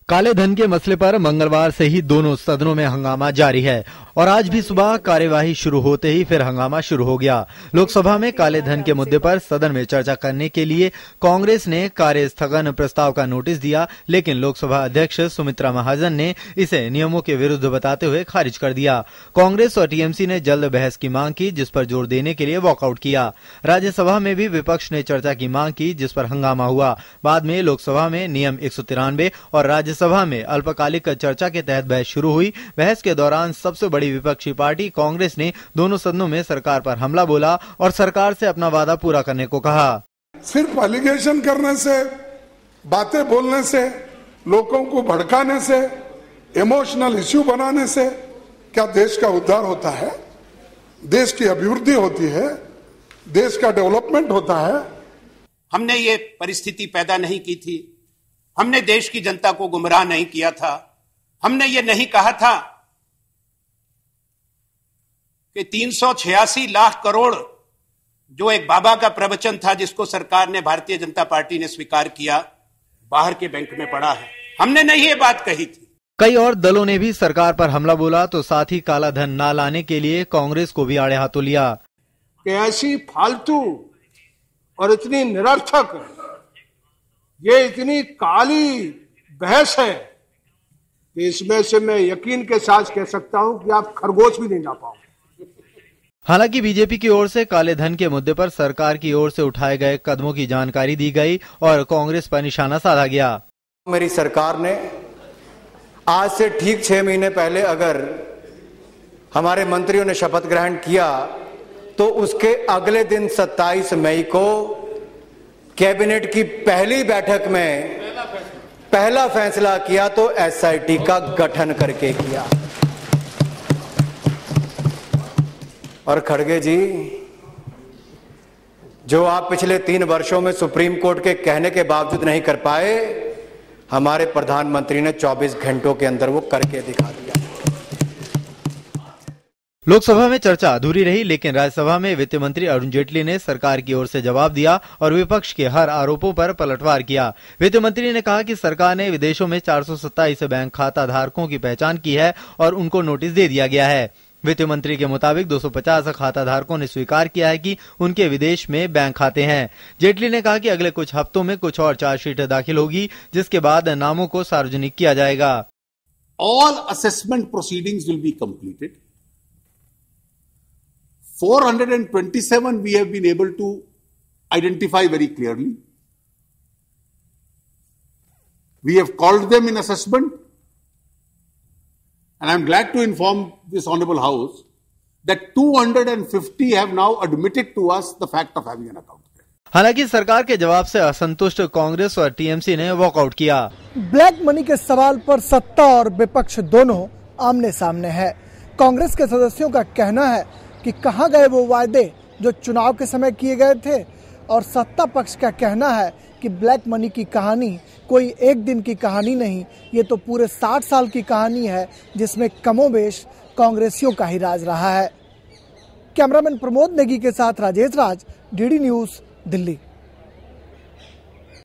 काले धन के मसले पर मंगलवार से ही दोनों सदनों में हंगामा जारी है और आज भी सुबह कार्यवाही शुरू होते ही फिर हंगामा शुरू हो गया। लोकसभा में काले धन के मुद्दे पर सदन में चर्चा करने के लिए कांग्रेस ने कार्य स्थगन प्रस्ताव का नोटिस दिया, लेकिन लोकसभा अध्यक्ष सुमित्रा महाजन ने इसे नियमों के विरुद्ध बताते हुए खारिज कर दिया। कांग्रेस और टीएमसी ने जल्द बहस की मांग की, जिस पर जोर देने के लिए वॉकआउट किया। राज्यसभा में भी विपक्ष ने चर्चा की मांग की, जिस पर हंगामा हुआ। बाद में लोकसभा में नियम 193 और राज्यसभा में अल्पकालिक चर्चा के तहत बहस शुरू हुई। बहस के दौरान सबसे बड़ी विपक्षी पार्टी कांग्रेस ने दोनों सदनों में सरकार पर हमला बोला और सरकार से अपना वादा पूरा करने को कहा। सिर्फ एलिगेशन करने से, बातें बोलने से, लोगों को भड़काने से, इमोशनल इश्यू बनाने से क्या देश का उद्धार होता है? देश की अभिवृद्धि होती है? देश का डेवलपमेंट होता है? हमने ये परिस्थिति पैदा नहीं की थी। हमने देश की जनता को गुमराह नहीं किया था। हमने ये नहीं कहा था कि 386 लाख करोड़ जो एक बाबा का प्रवचन था, जिसको सरकार ने, भारतीय जनता पार्टी ने स्वीकार किया, बाहर के बैंक में पड़ा है। हमने नहीं ये बात कही थी। कई और दलों ने भी सरकार पर हमला बोला तो साथ ही काला धन न लाने के लिए कांग्रेस को भी आड़े हाथों लिया। कि ऐसी फालतू और इतनी निरर्थक, ये इतनी काली बहस है कि इसमें से मैं यकीन के साथ कह सकता हूं कि आप खरगोश भी नहीं ला पाओगे। हालांकि बीजेपी की ओर से काले धन के मुद्दे पर सरकार की ओर से उठाए गए कदमों की जानकारी दी गई और कांग्रेस पर निशाना साधा गया। मेरी सरकार ने आज से ठीक 6 महीने पहले अगर हमारे मंत्रियों ने शपथ ग्रहण किया तो उसके अगले दिन 27 मई को कैबिनेट की पहली बैठक में पहला फैसला किया तो एसआईटी का गठन करके किया। और खड़गे जी, जो आप पिछले 3 वर्षों में सुप्रीम कोर्ट के कहने के बावजूद नहीं कर पाए, हमारे प्रधानमंत्री ने 24 घंटों के अंदर वो करके दिखा दिया। लोकसभा में चर्चा अधूरी रही, लेकिन राज्यसभा में वित्त मंत्री अरुण जेटली ने सरकार की ओर से जवाब दिया और विपक्ष के हर आरोपों पर पलटवार किया। वित्त मंत्री ने कहा कि सरकार ने विदेशों में 427 बैंक खाता धारकों की पहचान की है और उनको नोटिस दे दिया गया है। वित्त मंत्री के मुताबिक 250 खाता धारकों ने स्वीकार किया है कि उनके विदेश में बैंक खाते हैं। जेटली ने कहा कि अगले कुछ हफ्तों में कुछ और चार्जशीट दाखिल होगी, जिसके बाद नामों को सार्वजनिक किया जाएगा। All assessment proceedings will be completed. 427 we have been able to identify very clearly. We have called them in assessment, and I am glad to inform this honorable house that 250 have now admitted to us the fact of having an account. हालांकि सरकार के जवाब से असंतुष्ट कांग्रेस और TMC ने walkout किया। Black money के सवाल पर सत्ता और विपक्ष दोनों आमने सामने है। कांग्रेस के सदस्यों का कहना है कि कहां गए वो वायदे जो चुनाव के समय किए गए थे, और सत्ता पक्ष का कहना है कि ब्लैक मनी की कहानी कोई एक दिन की कहानी नहीं, ये तो पूरे 60 साल की कहानी है, जिसमें कमोबेश कांग्रेसियों का ही राज रहा है। कैमरामैन प्रमोद नेगी के साथ राजेश राज, डीडी न्यूज़, दिल्ली।